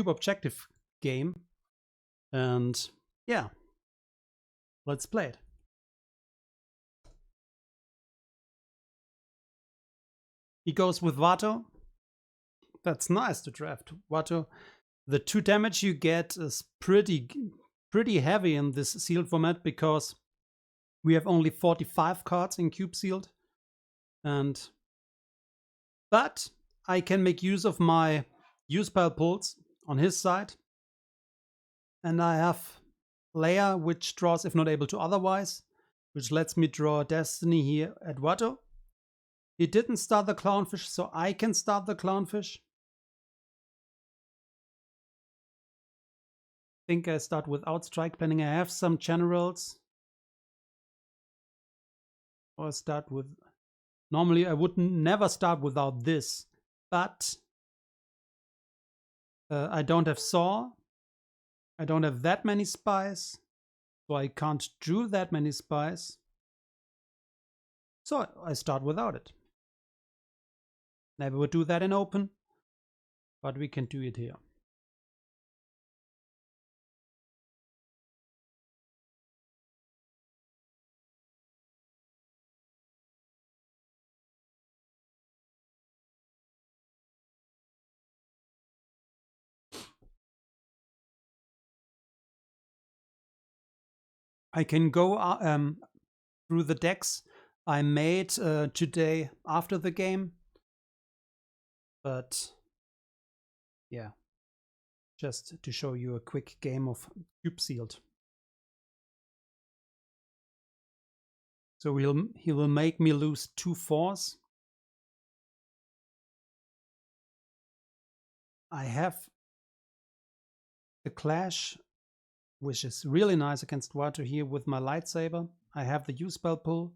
cube objective game. And yeah, let's play it. He goes with Vato. That's nice to draft Vato. The 2 damage you get is pretty heavy in this sealed format because we have only 45 cards in cube sealed. But I can make use of my use pile pulls on his side. And I have Leia, which draws if not able to otherwise, which lets me draw Destiny here at Vato. He didn't start the Clownfish, so I can start the Clownfish. I think I start without strike planning. I have some generals. Or start with... Normally I would never start without this, but I don't have Saw. I don't have that many spies, so I can't draw that many spies. So I start without it. Never would do that in open, but we can do it here. I can go through the decks I made today after the game. But yeah, just to show you a quick game of cube sealed. So he will make me lose 2 4s. I have the Clash, which is really nice against Vato here with my lightsaber. I have the use spell pull.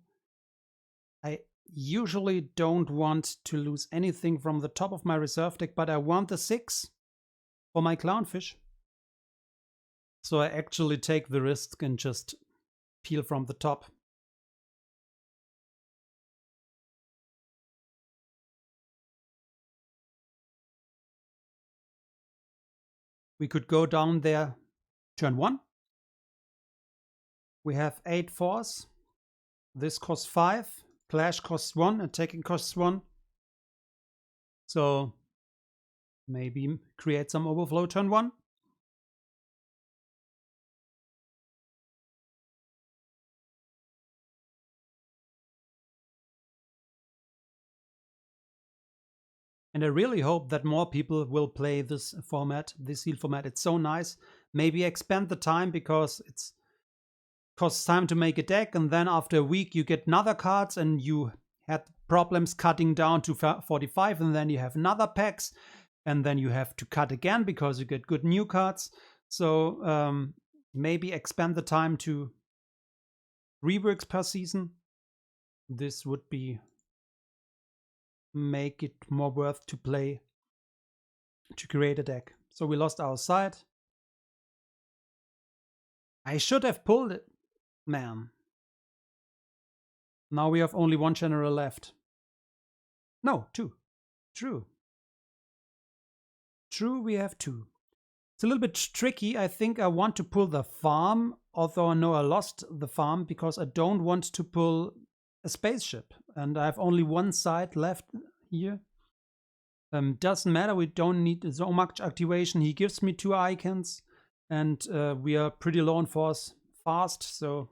I usually don't want to lose anything from the top of my reserve deck, but I want the 6 for my Clownfish. So I actually take the risk and just peel from the top. We could go down there turn 1. We have 8 4s. This costs 5. Clash costs 1. Attacking costs 1. So maybe create some overflow turn 1. And I really hope that more people will play this format, this seal format. It's so nice. Maybe expand the time because it's costs time to make a deck, and then after a week you get another cards and you had problems cutting down to 45, and then you have another packs, and then you have to cut again because you get good new cards. So maybe expand the time to 3 works per season. This would be make it more worth to play to create a deck. So we lost our side. I should have pulled it, man. Now we have only 1 general left. No, 2. True. True, we have 2. It's a little bit tricky. I think I want to pull the farm, although I know I lost the farm because I don't want to pull a spaceship. And I have only 1 side left here. Doesn't matter, we don't need so much activation. He gives me 2 icons, and we are pretty low on force fast, so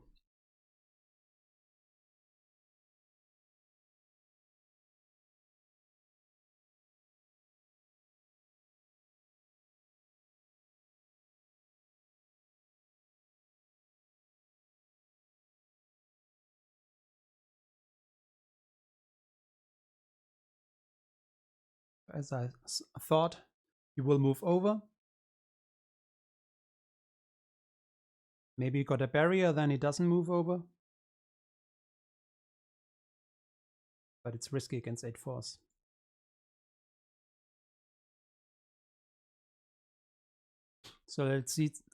as I thought, he will move over. Maybe he got a barrier, then he doesn't move over. But it's risky against 8 force. So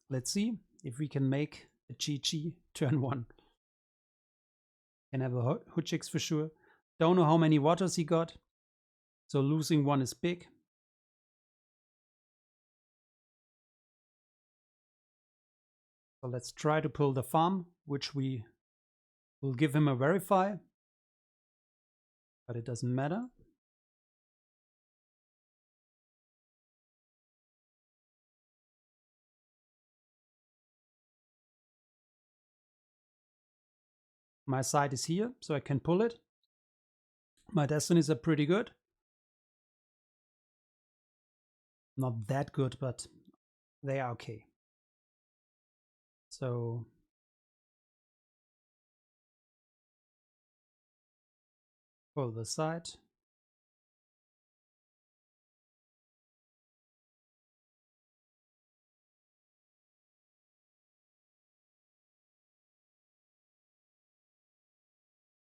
let's see if we can make a GG turn 1. Can have a Hutchix for sure. Don't know how many waters he got. So losing 1 is big. So let's try to pull the farm, which we will give him a verify, but it doesn't matter. My side is here, so I can pull it. My destinies are pretty good. Not that good, but they are okay. So pull the side.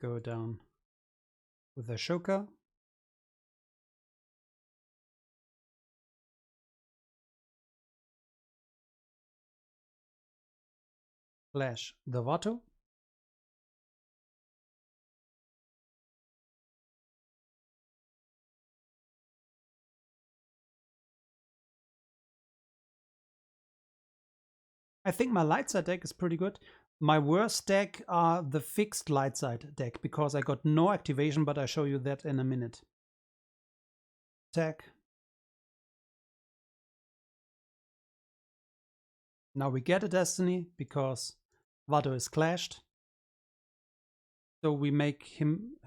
Go down with Ashoka. Flash the Vato. I think my light side deck is pretty good. My worst deck are the fixed light side deck because I got no activation, but I'll show you that in a minute. Attack. Now we get a destiny because Vato is clashed. So we make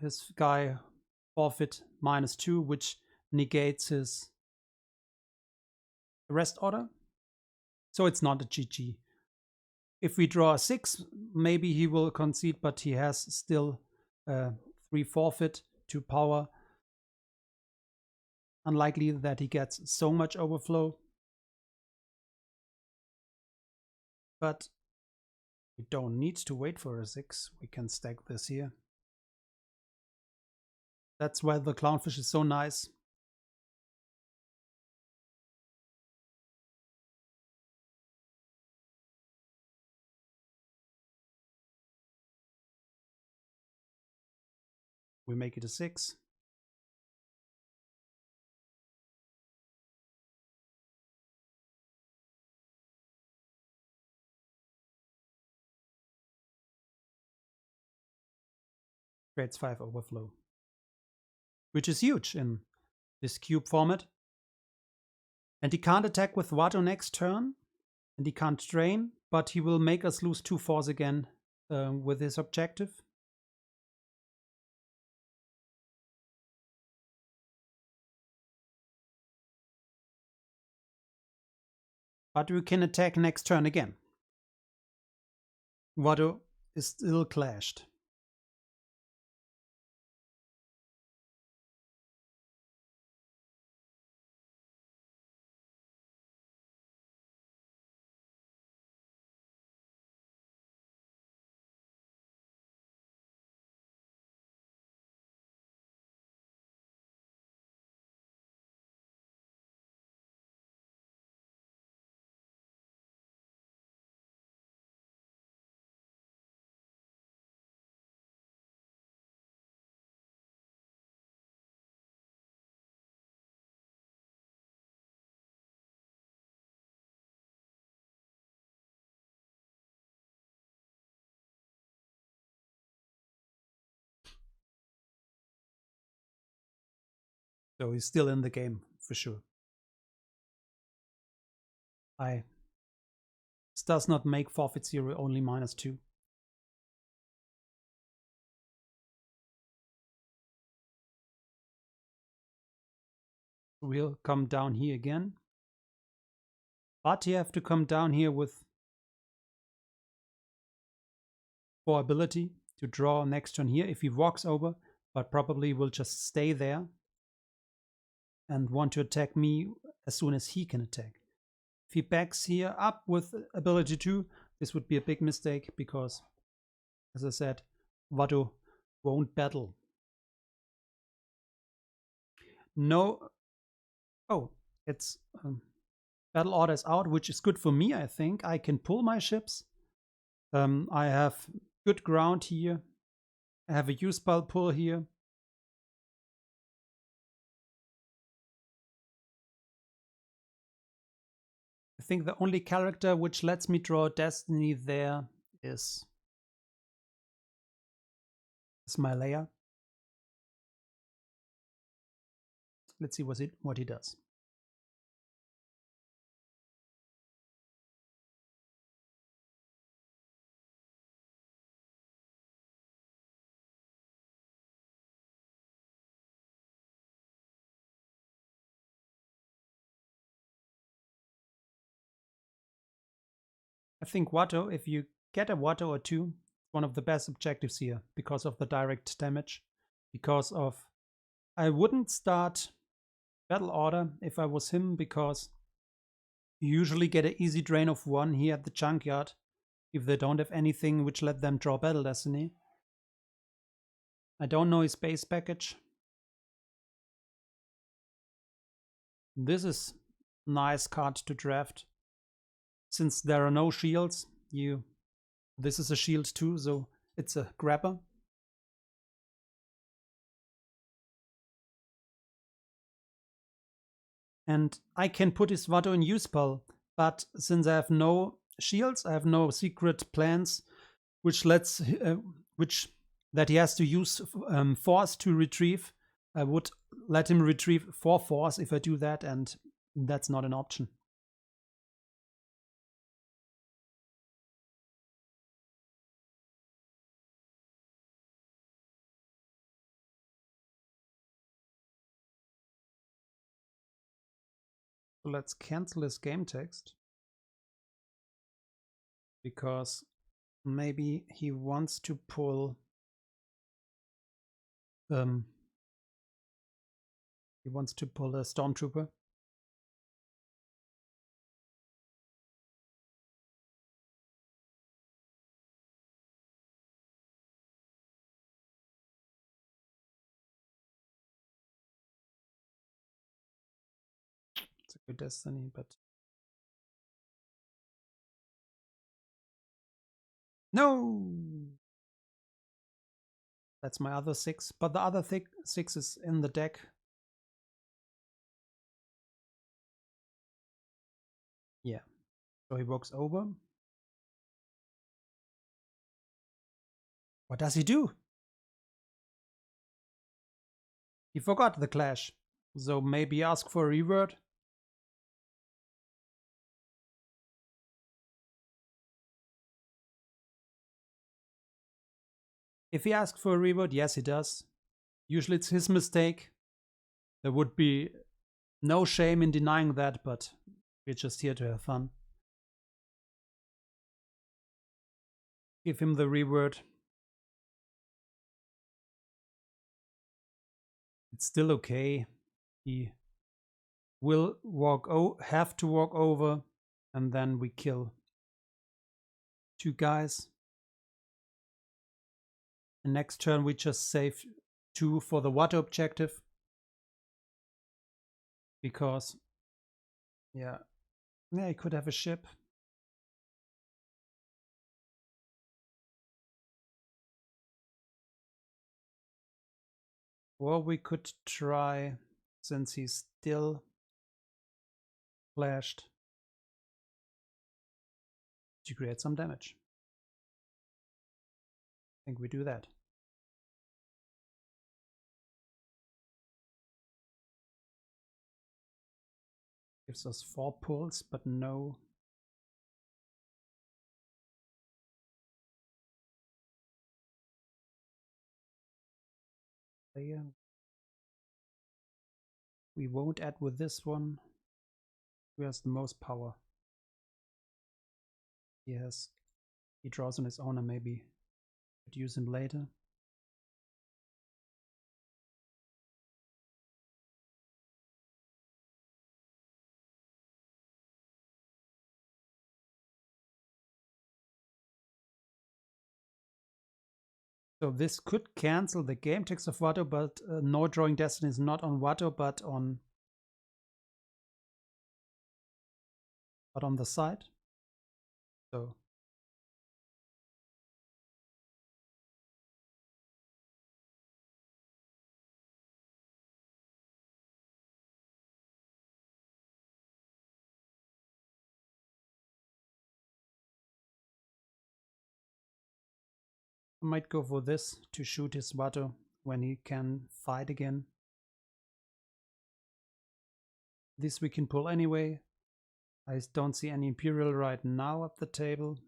his guy forfeit -2, which negates his rest order. So it's not a GG. If we draw a 6, maybe he will concede, but he has still 3 forfeit, 2 power. Unlikely that he gets so much overflow. But we don't need to wait for a 6. We can stack this here. That's why the clownfish is so nice. We make it a 6. Creates 5 overflow, which is huge in this cube format. And he can't attack with Vato next turn, and he can't drain, but he will make us lose 2 force again with his objective. But we can attack next turn again. Vato is still clashed. So he's still in the game for sure. This does not make forfeit 0, only -2. We'll come down here again. But you have to come down here with 4 ability to draw next turn here if he walks over, but probably will just stay there and want to attack me as soon as he can attack. If he backs here up with ability 2, this would be a big mistake because, as I said, Vato won't battle. No. Oh, it's battle order is out, which is good for me, I think. I can pull my ships. I have good ground here. I have a use-spell pull here. I think the only character which lets me draw Destiny there is Smilea. Let's see what he does. I think Watto, if you get a Watto or two, one of the best objectives here because of the direct damage. Because of I wouldn't start Battle Order if I was him, because you usually get an easy drain of one here at the junkyard if they don't have anything which let them draw Battle Destiny. I don't know his base package. This is nice card to draft. Since there are no shields, this is a shield too, so it's a grabber. And I can put his Watto in use spell, but since I have no shields, I have no secret plans, which that he has to use force to retrieve. I would let him retrieve 4 force if I do that, and that's not an option. So let's cancel his game text, because maybe he wants to pull a stormtrooper. It's a good destiny, but no! That's my other 6, but the other 6 is in the deck. Yeah. So he walks over. What does he do? He forgot the clash. So maybe ask for a reward. If he asks for a reward, yes, he does. Usually it's his mistake. There would be no shame in denying that, but we're just here to have fun. Give him the reward. It's still okay. He will have to walk over, and then we kill 2 guys. And next turn we just save 2 for the water objective. Because, yeah, he could have a ship. Or we could try, since he's still flashed, to create some damage. I think we do that. Gives us 4 pulls, but no. Player. We won't add with this one. Who has the most power? He draws on his own, and maybe could use him later. So this could cancel the game text of Watto, but no drawing destiny is not on Watto, but on the side. So I might go for this to shoot his Vato when he can fight again. This we can pull anyway. I don't see any Imperial right now at the table.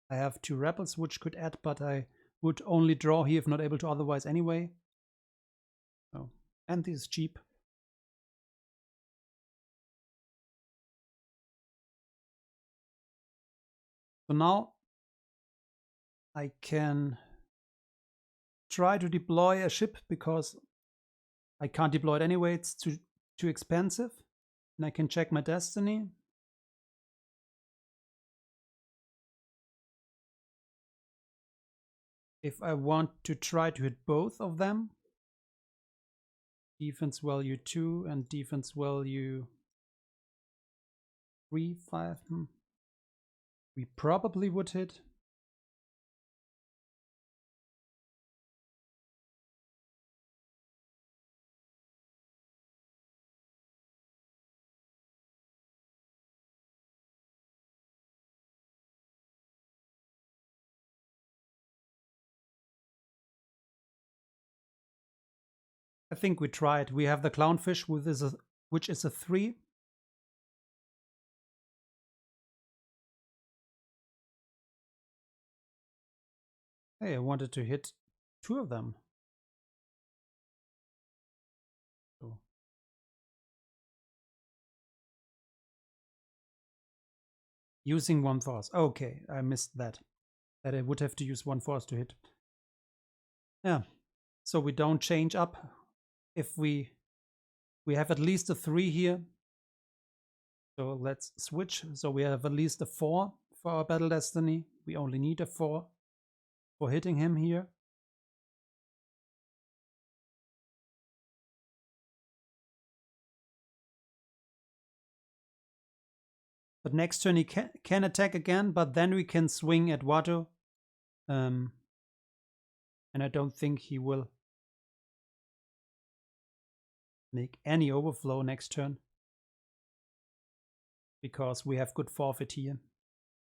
I have 2 rebels which could add, but I would only draw here if not able to otherwise anyway. Oh, and this is cheap. So now I can try to deploy a ship because I can't deploy it anyway. It's too expensive. And I can check my destiny. If I want to try to hit both of them, defense value 2 and defense value 3, 5, we probably would hit. I think we tried. We have the clownfish, which is a 3. Hey, I wanted to hit 2 of them. So. Using 1 force. Okay, I missed that. That I would have to use 1 force to hit. Yeah, so we don't change up. If we have at least a 3 here. So let's switch. So we have at least a 4 for our battle destiny. We only need a 4 for hitting him here. But next turn he can attack again, but then we can swing at Watto. And I don't think he will make any overflow next turn. Because we have good forfeit here.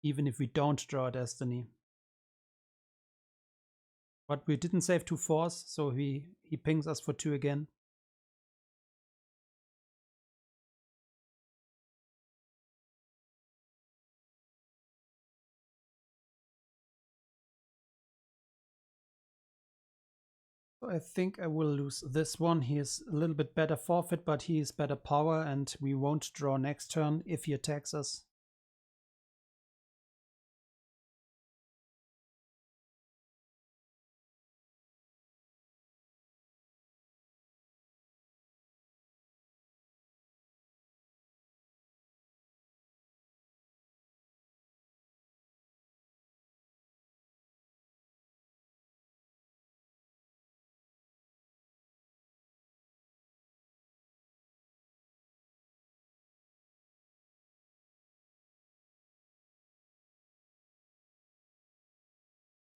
Even if we don't draw a destiny. But we didn't save 2 force, so he pings us for 2 again. So I think I will lose this one. He is a little bit better forfeit, but he is better power, and we won't draw next turn if he attacks us.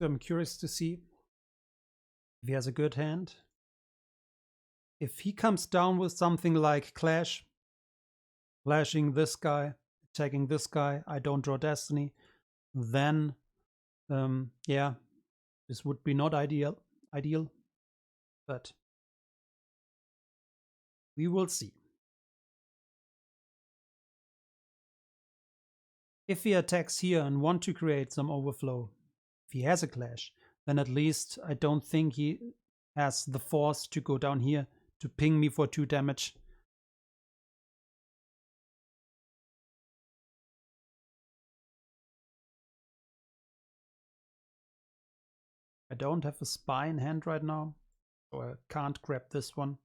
So I'm curious to see if he has a good hand. If he comes down with something like Clash, clashing this guy, attacking this guy, I don't draw destiny, then yeah, this would be not ideal, but we will see. If he attacks here and want to create some overflow, if he has a clash, then at least I don't think he has the force to go down here to ping me for 2 damage. I don't have a spy in hand right now, so I can't grab this one.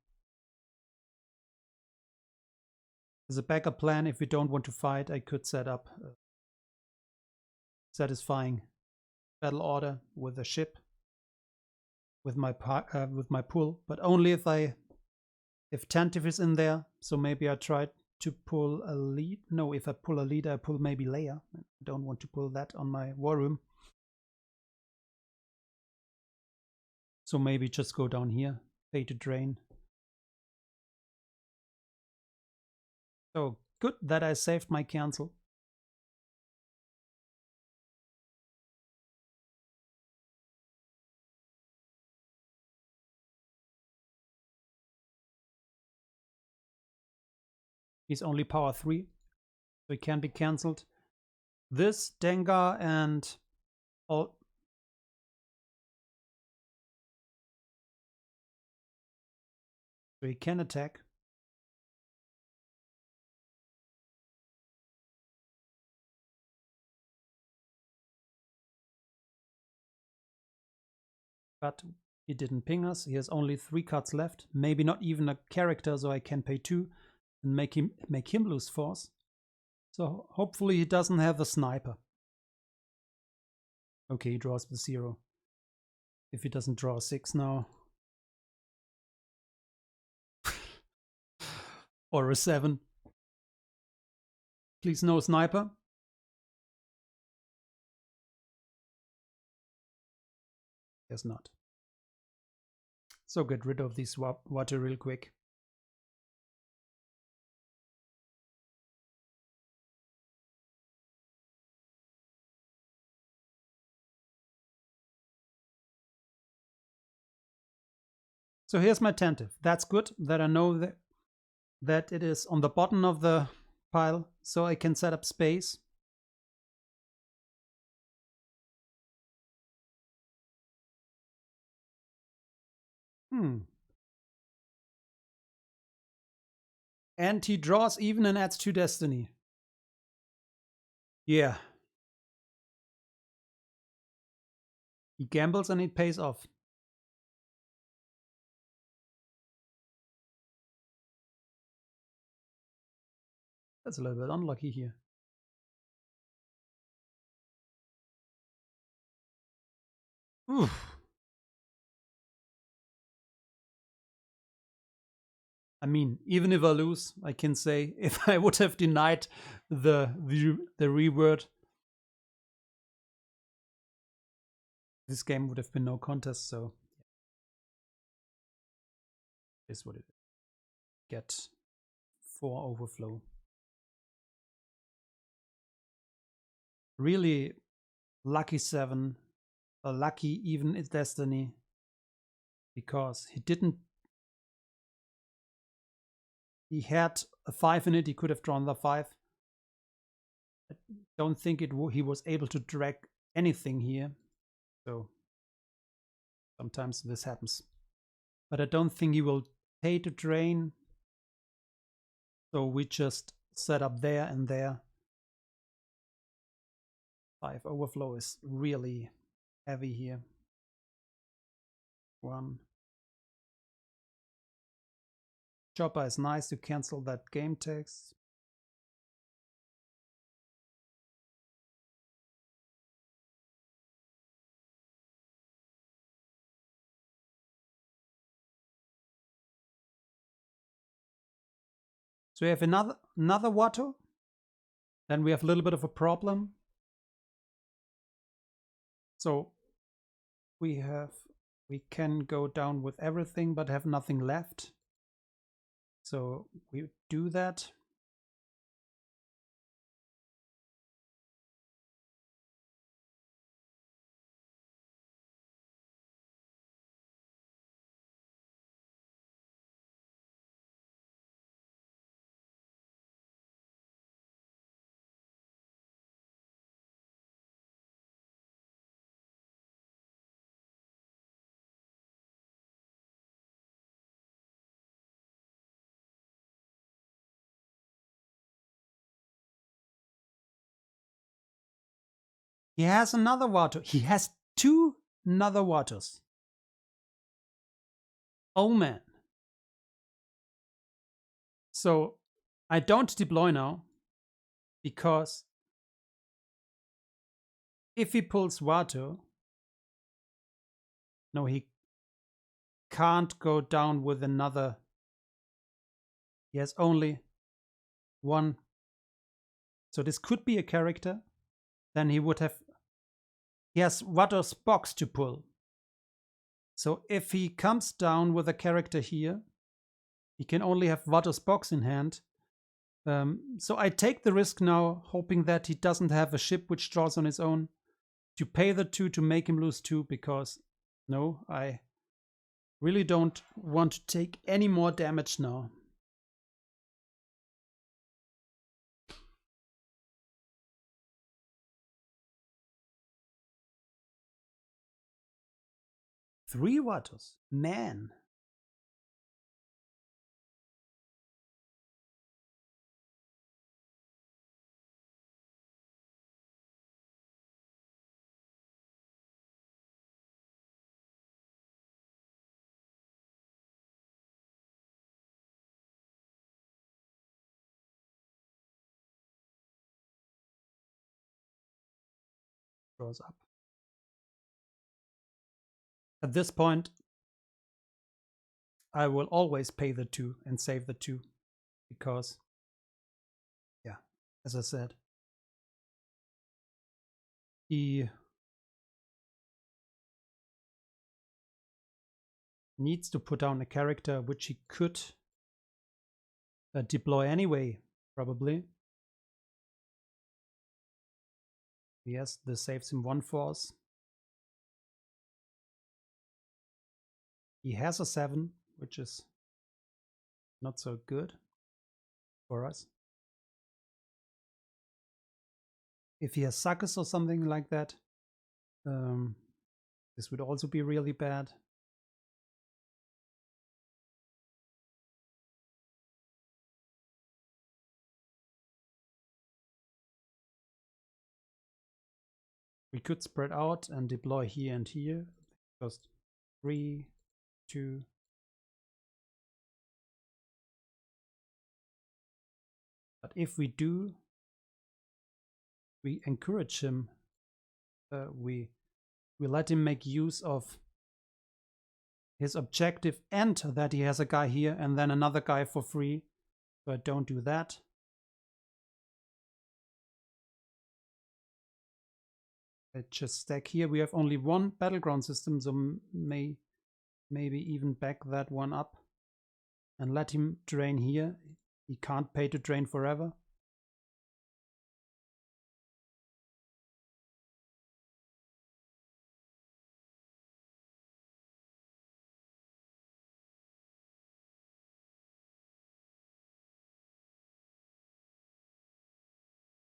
As a backup plan, if we don't want to fight, I could set up a satisfying battle order with a ship, with my pull, but only if Tantive is in there. So maybe I try to pull a lead. No, if I pull a lead, I pull maybe Leia. I don't want to pull that on my war room. So maybe just go down here, pay to drain. So good that I saved my cancel. He's only power 3, so he can be cancelled. This, Dengar, and all. So he can attack. But he didn't ping us. He has only 3 cards left. Maybe not even a character, so I can pay 2 and make him lose force. So hopefully he doesn't have a sniper. Okay, he draws the 0. If he doesn't draw a 6 now. Or a 7. Please no sniper. Guess not. So get rid of this water real quick. So here's my tentative. That's good that I know that it is on the bottom of the pile, so I can set up space. And he draws even and adds 2 destiny. Yeah. He gambles and it pays off. That's a little bit unlucky here. Oof. I mean, even if I lose, I can say if I would have denied the reward, this game would have been no contest, so is what it is. Get 4 overflow. Really lucky 7, a lucky even destiny, because he had a 5 in it, he could have drawn the 5. I don't think he was able to drag anything here, so sometimes this happens. But I don't think he will pay to drain, so we just set up there and there. 5 overflow is really heavy here. 1. Chopper is nice to cancel that game text. So we have another Watto. Then we have a little bit of a problem. So we can go down with everything but have nothing left. So we do that. He has another Watto. He has 2 another Wattos. Oh man. So I don't deploy now, because if he pulls Watto, no, he can't go down with another. He has only 1. So this could be a character. Then he has Watto's box to pull. So if he comes down with a character here, he can only have Watto's box in hand. So I take the risk now, hoping that he doesn't have a ship which draws on its own, to pay the 2 to make him lose 2, because no, I really don't want to take any more damage now. 3 Vatos. Man. Goes up. At this point, I will always pay the 2 and save the 2. Because, yeah, as I said, he needs to put down a character which he could deploy anyway, probably. Yes, this saves him 1 force. He has a 7, which is not so good for us. If he has suckers or something like that, this would also be really bad. We could spread out and deploy here and here. Just 3, 2. But if we do, we encourage him. We let him make use of his objective and that he has a guy here and then another guy for free. So I don't do that. I just stack here. We have only 1 battleground system, so maybe even back that one up and let him drain here. He can't pay to drain forever.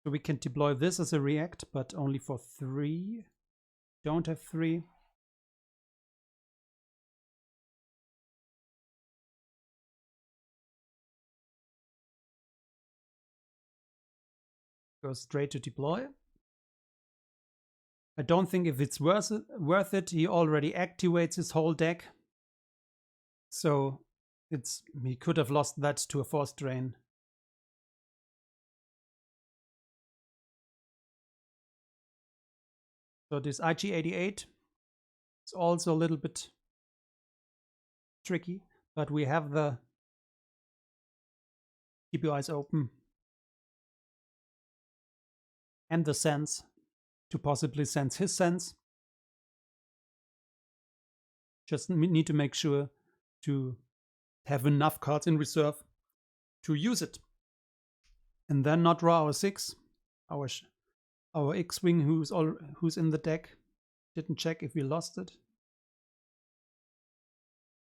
So we can deploy this as a react, but only for 3. Don't have 3. Go straight to deploy. I don't think if it's worth it. He already activates his whole deck. So he could have lost that to a force drain. So this IG-88 is also a little bit tricky, but we have the keep your eyes open and the sense to possibly sense his sense. Just need to make sure to have enough cards in reserve to use it. And then not draw our 6, our X-Wing who's in the deck. Didn't check if we lost it.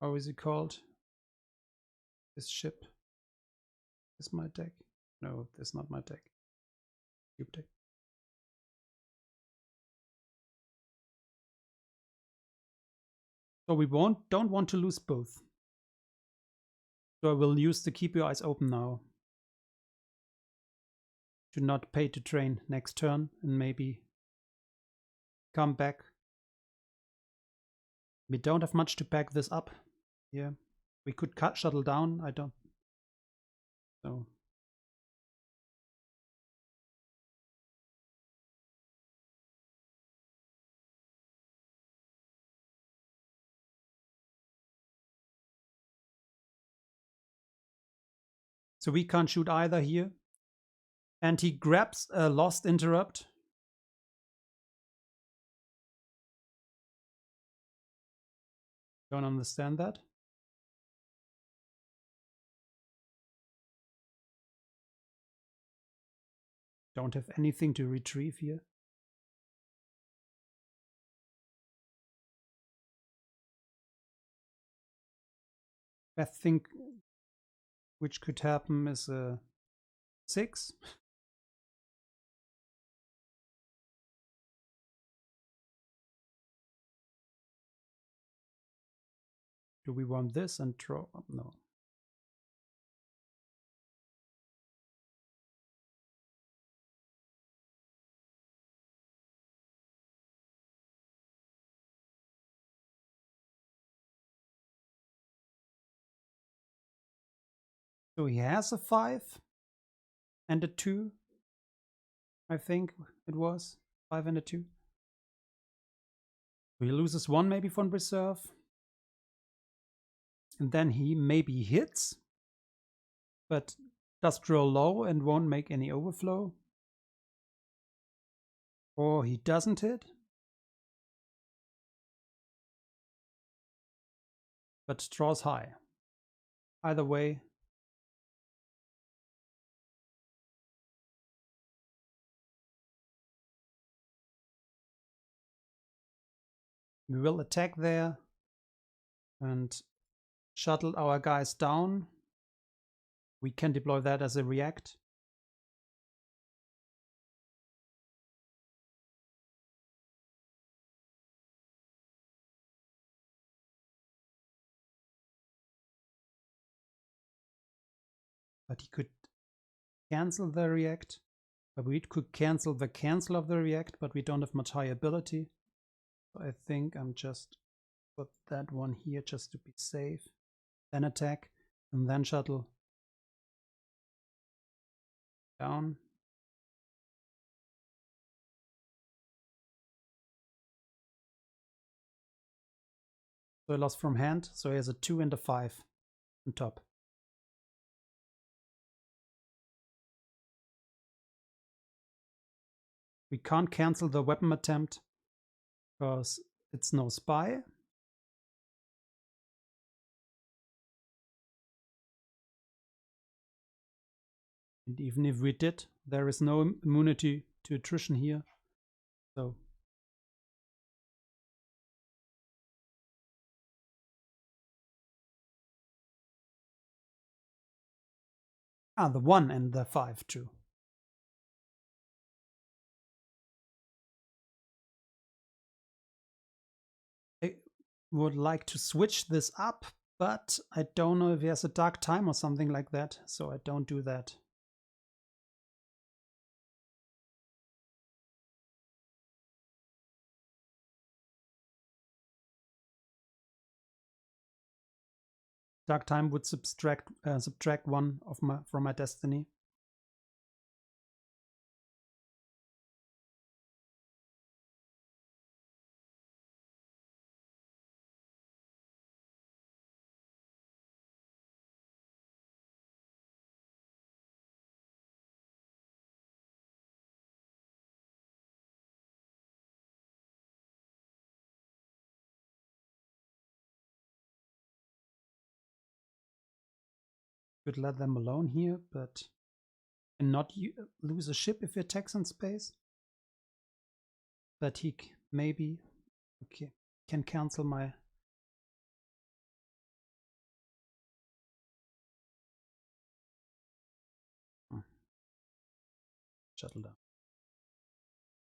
How is it called? This ship is my deck. No, that's not my deck. Cube deck. So we don't want to lose both. So I will use the keep your eyes open now. To not pay to train next turn and maybe come back. We don't have much to back this up. Yeah, we could cut shuttle down. I don't. So. So we can't shoot either here. And he grabs a lost interrupt. Don't understand that. Don't have anything to retrieve here. Best thing which could happen is a 6. Do we want this and draw? No. So he has a 5 and a 2. I think it was 5 and a 2. He loses 1 maybe from reserve. And then he maybe hits, but does draw low and won't make any overflow. Or he doesn't hit, but draws high. Either way, we will attack there and shuttle our guys down. We can deploy that as a react. But he could cancel the react. But we could cancel the cancel of the react, but we don't have much high ability. So I think I'm just put that one here just to be safe. Then attack and then shuttle down. So he lost from hand, so he has a 2 and a 5 on top. We can't cancel the weapon attempt because it's no spy. And even if we did, there is no immunity to attrition here. So the 1 and the 5 too. I would like to switch this up, but I don't know if he has a dark time or something like that, so I don't do that. Dark time would subtract 1 of from my destiny. Could let them alone here, but not lose a ship if he attacks in space. But he maybe can cancel my. Shuttle down.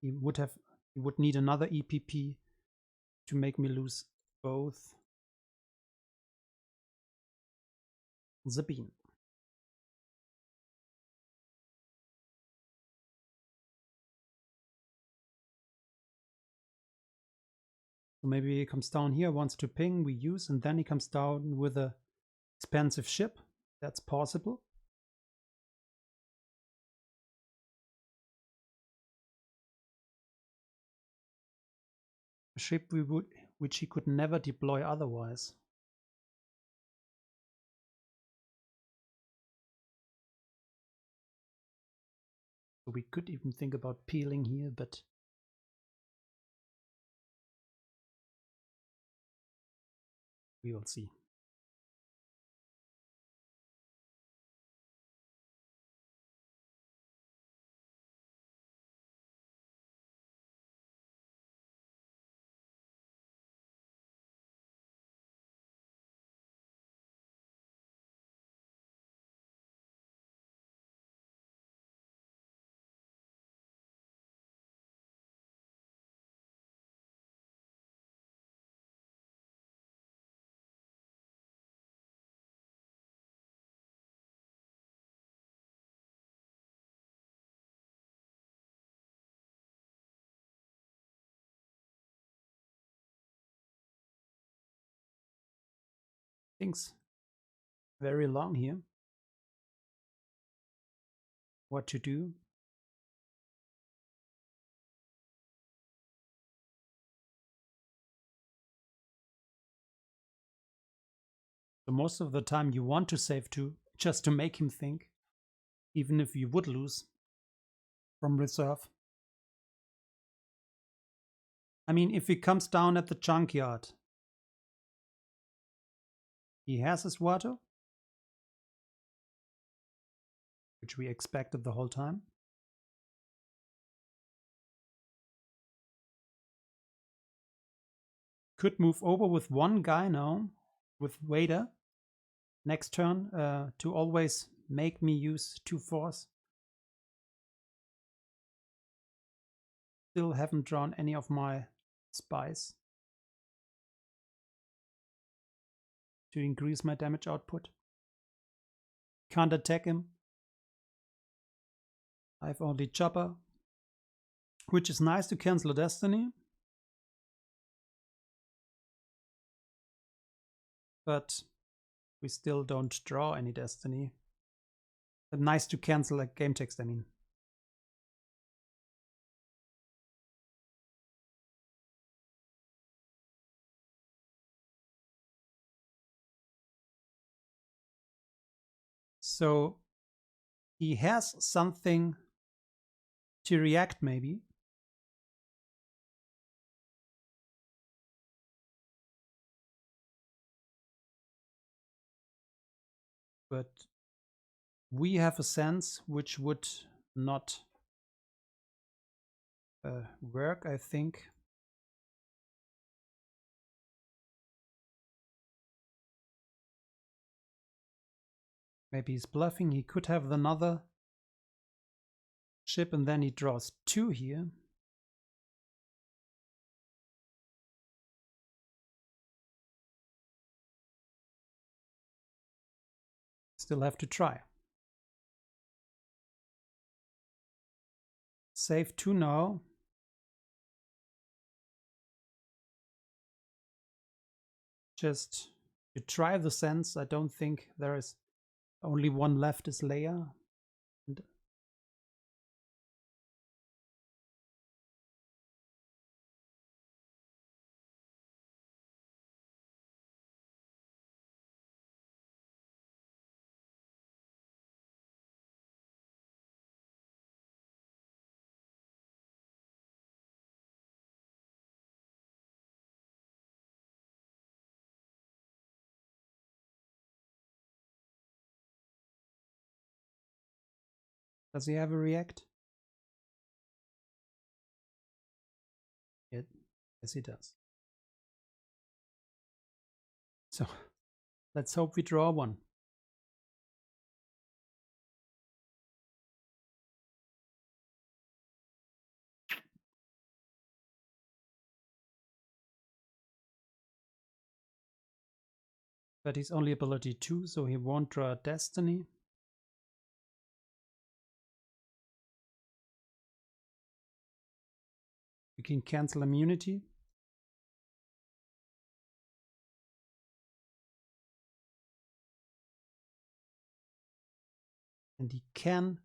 He would need another EPP to make me lose both the beam. So maybe he comes down here, wants to ping, we use, and then he comes down with a expensive ship. That's possible. A ship which he could never deploy otherwise. So we could even think about peeling here, but we will see. Things very long here. What to do? So most of the time you want to save 2 just to make him think, even if you would lose from reserve. I mean, if he comes down at the junkyard, he has his water, which we expected the whole time. Could move over with one guy now, with Vader, next turn, to always make me use 2 force. Still haven't drawn any of my spies to increase my damage output. Can't attack him. I have only Chopper, which is nice to cancel a Destiny. But we still don't draw any Destiny. But nice to cancel a game text, I mean. So he has something to react, maybe. But we have a sense which would not work, I think. Maybe he's bluffing. He could have another ship and then he draws 2 here. Still have to try. Save 2 now. Just to try the sense. I don't think there is only one left is Leia. And does he have a react? Yes, he does. So let's hope we draw one. But he's only ability 2, so he won't draw Destiny. We can cancel immunity. And he can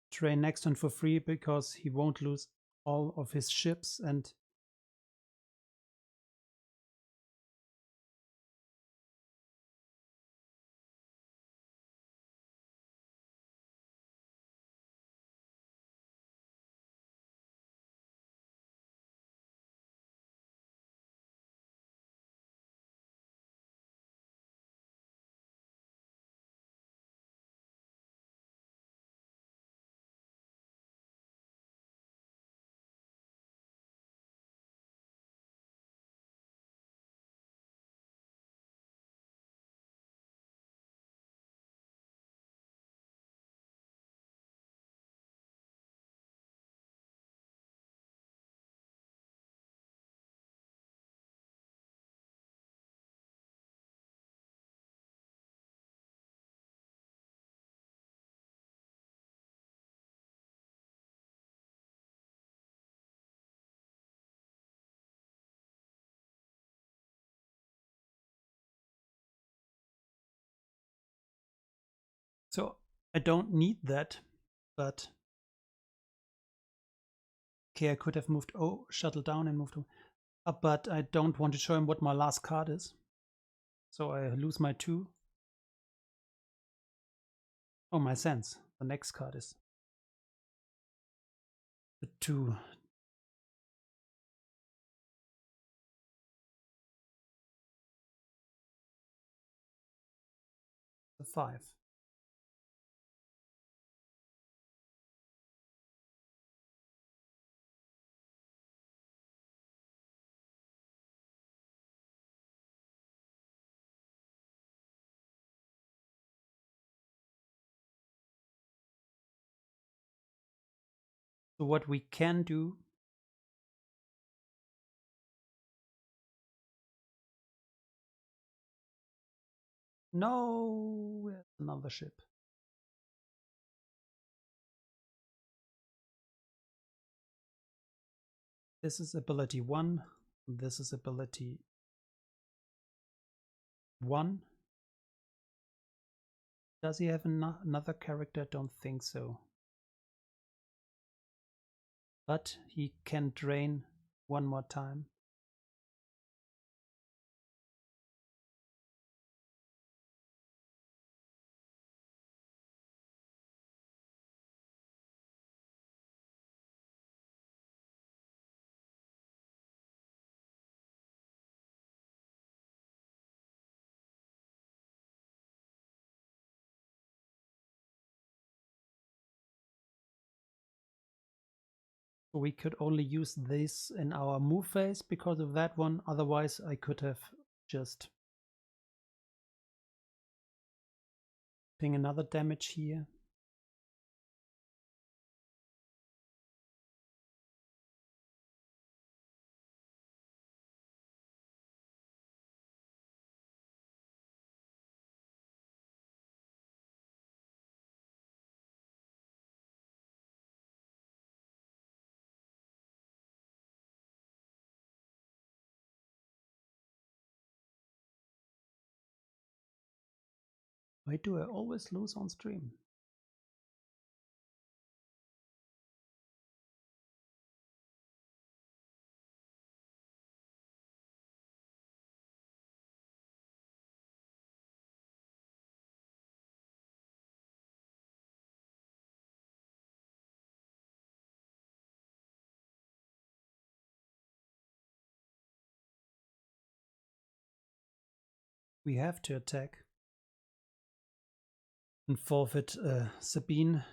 train next turn for free because he won't lose all of his ships and So I don't need that, but okay, I could have moved shuttle down and moved up, but I don't want to show him what my last card is. So I lose my 2. Oh, my sense. The next card is the 2. The 5. So what we can do, no, another ship. This is ability 1. This is ability 1. Does he have another character? Don't think so. But he can drain one more time. We could only use this in our move phase because of that one. Otherwise, I could have just ping another damage here. Why do I always lose on stream? We have to attack and forfeit Sabine.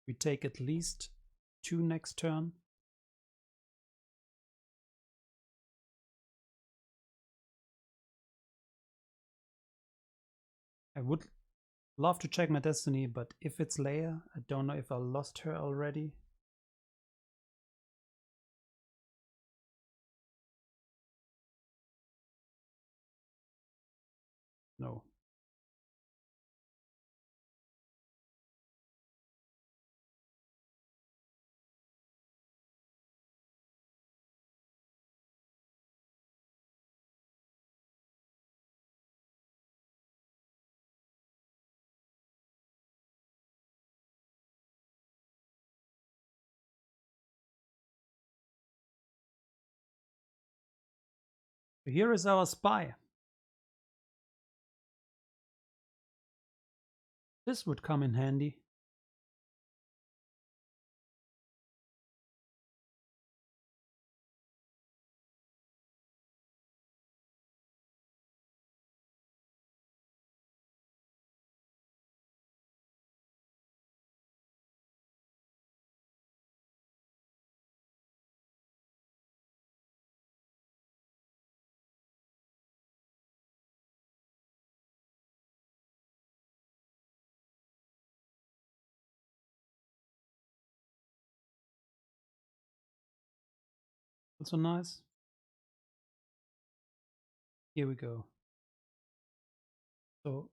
We take at least 2 next turn. I would love to check my destiny, but if it's Leia, I don't know if I lost her already. No. Here is our spy. This would come in handy. Also nice. Here we go. So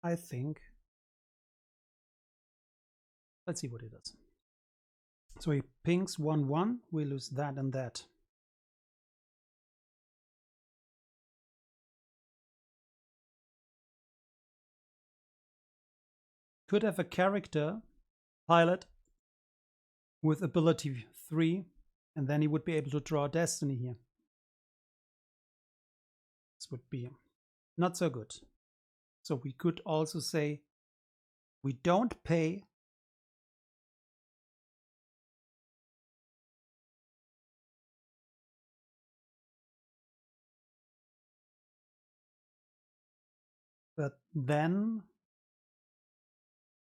I think. Let's see what it does. So he pings 1-1, we lose that and that. Could have a character, pilot, with ability 3, and then he would be able to draw Destiny here. This would be not so good. So we could also say we don't pay but then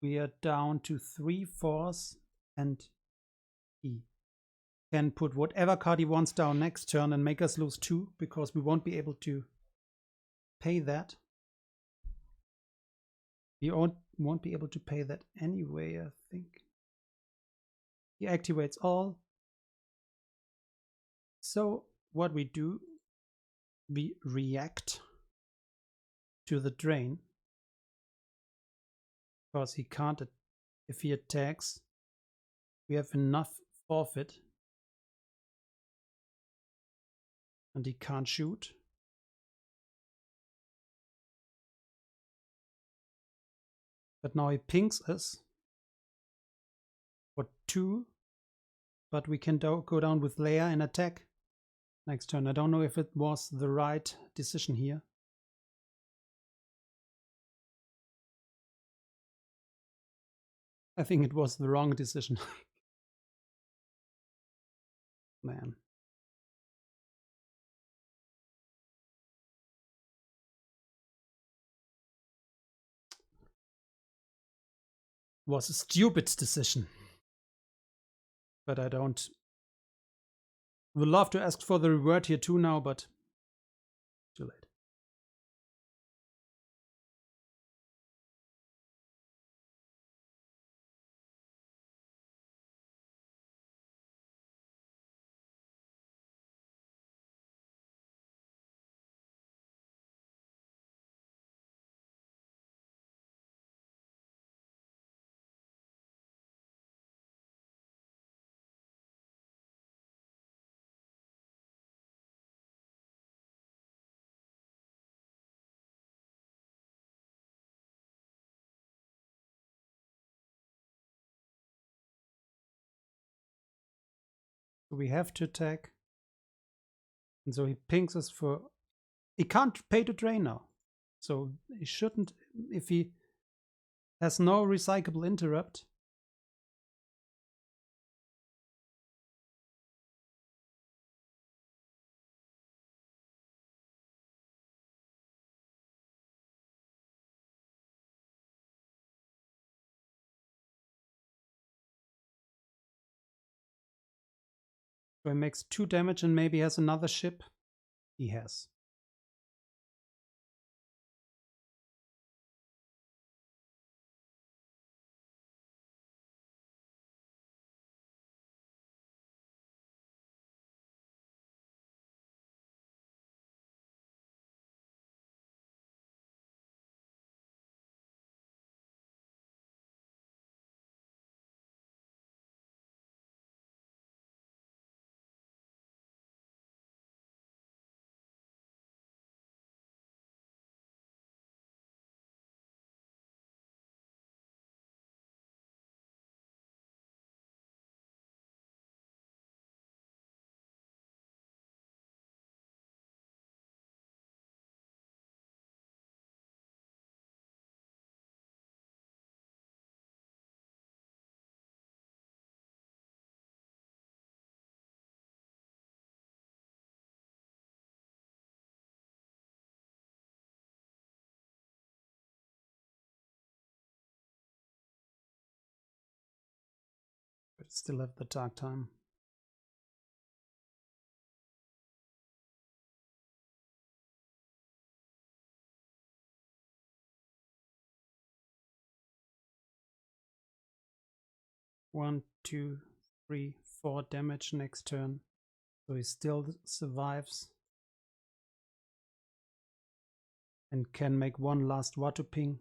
we are down to 3/4 and he can put whatever card he wants down next turn and make us lose 2 because we won't be able to pay that. We won't be able to pay that anyway, I think. He activates all. So what we do, we react to the drain. Because he can't, if he attacks, we have enough forfeit. And he can't shoot. But now he pings us for 2. But we can go down with Leia and attack next turn. I don't know if it was the right decision here. I think it was the wrong decision. Man. Was a stupid decision. But I don't. Would love to ask for the reward here too now, but too late. We have to attack. And so he pings us for... He can't pay to drain now. So he shouldn't... If he has no recyclable interrupt... So he makes 2 damage and maybe has another ship. He has. But still have the dark time. One, 2, 3, 4 damage next turn. So he still survives. And can make one last Watu ping.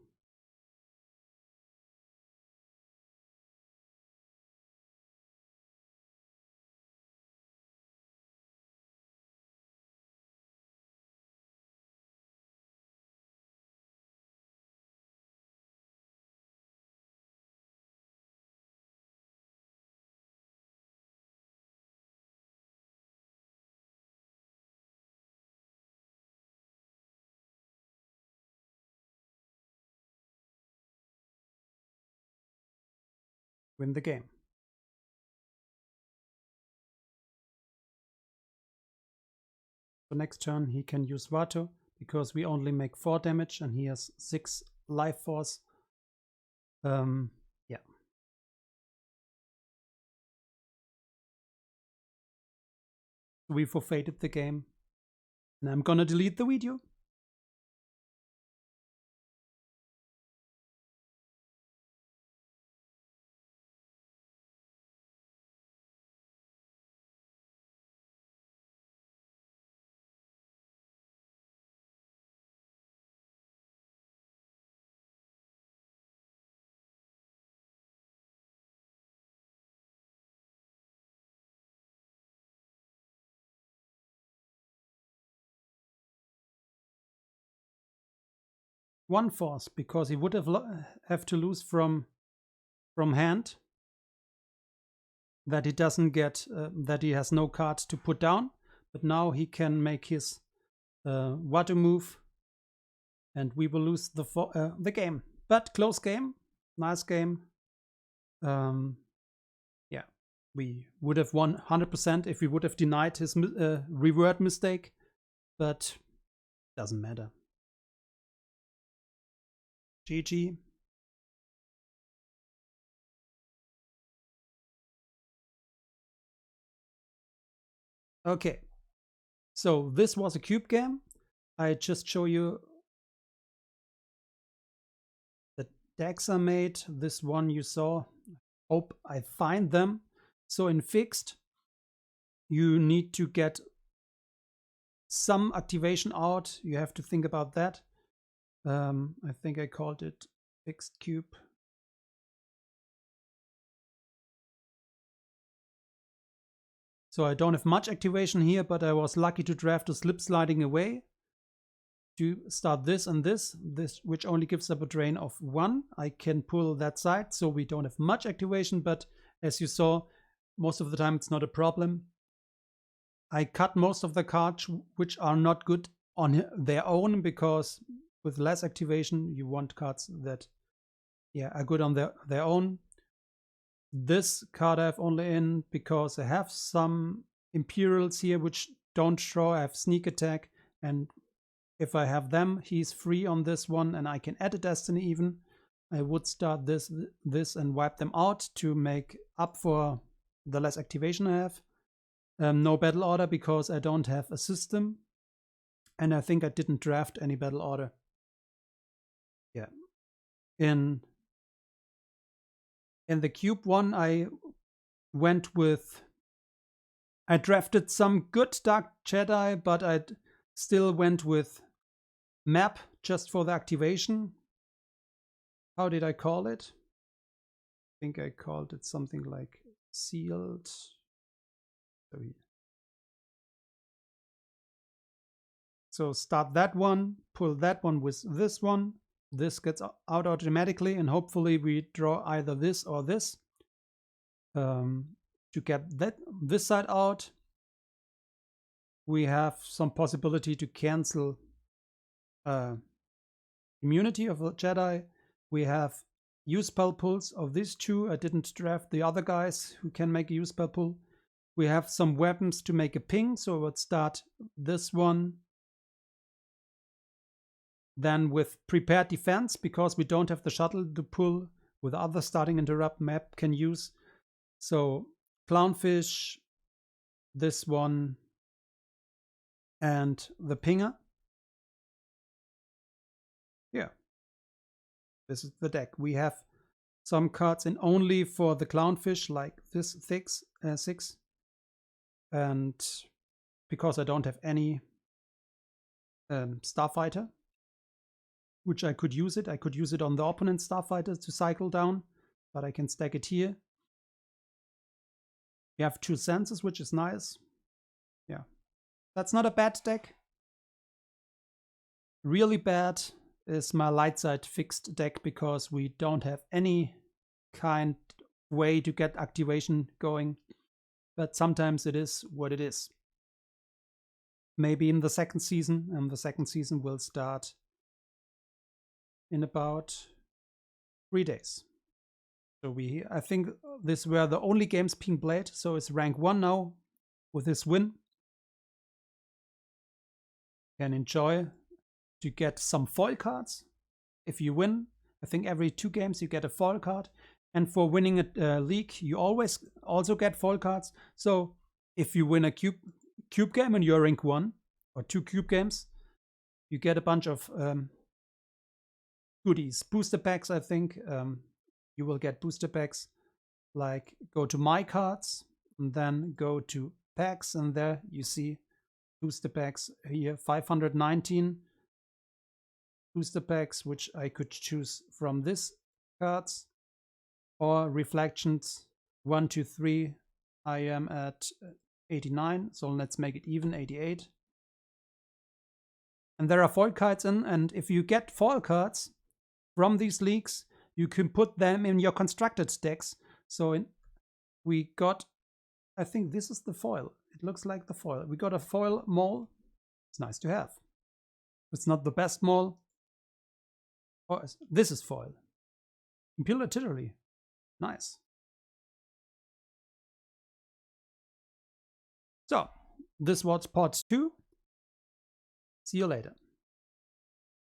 win the game. So next turn he can use Vato, because we only make 4 damage and he has 6 life force. Yeah. We forfeited the game. And I'm gonna delete the video. One force, because he would have to lose from hand, that he doesn't get, that he has no card to put down, but now he can make his water move, and we will lose the game. But close game, nice game. Yeah, we would have won 100% if we would have denied his reward mistake, but doesn't matter. GG. Okay, so this was a cube game. I just show you the decks I made. This one you saw. Hope I find them. So in fixed, you need to get some activation out. You have to think about that. I think I called it fixed cube. So I don't have much activation here, but I was lucky to draft a slip sliding away to start this and this, which only gives up a drain of 1. I can pull that side, so we don't have much activation, but as you saw, most of the time it's not a problem. I cut most of the cards which are not good on their own, because with less activation you want cards that are good on their own. This card I have only in because I have some Imperials here which don't draw. I have sneak attack, and if I have them, he's free on this one, and I can add a destiny even. I would start this and wipe them out to make up for the less activation I have. No battle order because I don't have a system, and I think I didn't draft any battle order. Yeah. In the cube one, I drafted some good Dark Jedi, but I still went with map just for the activation. How did I call it? I think I called it something like sealed. So start that one, pull that one with this one. This gets out automatically, and hopefully we draw either this or this to get this side out. We have some possibility to cancel immunity of a Jedi. We have use spell pulls of these two. I didn't draft the other guys who can make a use spell pull. We have some weapons to make a ping, so let's start this one. Then with prepared defense, because we don't have the shuttle to pull with other starting interrupt map can use. So clownfish, this one, and the pinger. Yeah, this is the deck. We have some cards in only for the clownfish, like this 6, and because I don't have any starfighter, which I could use it on the opponent's starfighter to cycle down, but I can stack it here. We have 2 senses, which is nice. Yeah, that's not a bad deck. Really bad is my light side fixed deck, because we don't have any kind way to get activation going, but sometimes it is what it is. Maybe in the second season, and the second season will start in about 3 days. So I think these were the only games being played. So it's rank 1 now with this win. Can enjoy to get some foil cards. If you win, I think every 2 games you get a foil card. And for winning a league, you always also get foil cards. So if you win a cube game and you're rank 1 or 2 cube games, you get a bunch of goodies. Booster packs, I think. You will get booster packs. Like go to my cards and then go to packs, and there you see booster packs here, 519 booster packs, which I could choose from this cards, or reflections 1, 2, 3. I am at 89, so let's make it even, 88. And there are foil cards in, and if you get foil cards from these leagues, you can put them in your constructed decks. So we got, I think this is the foil. It looks like the foil. We got a foil mole. It's nice to have. It's not the best mole. Oh, this is foil. Imperial Artillery. Nice. So, this was part 2. See you later.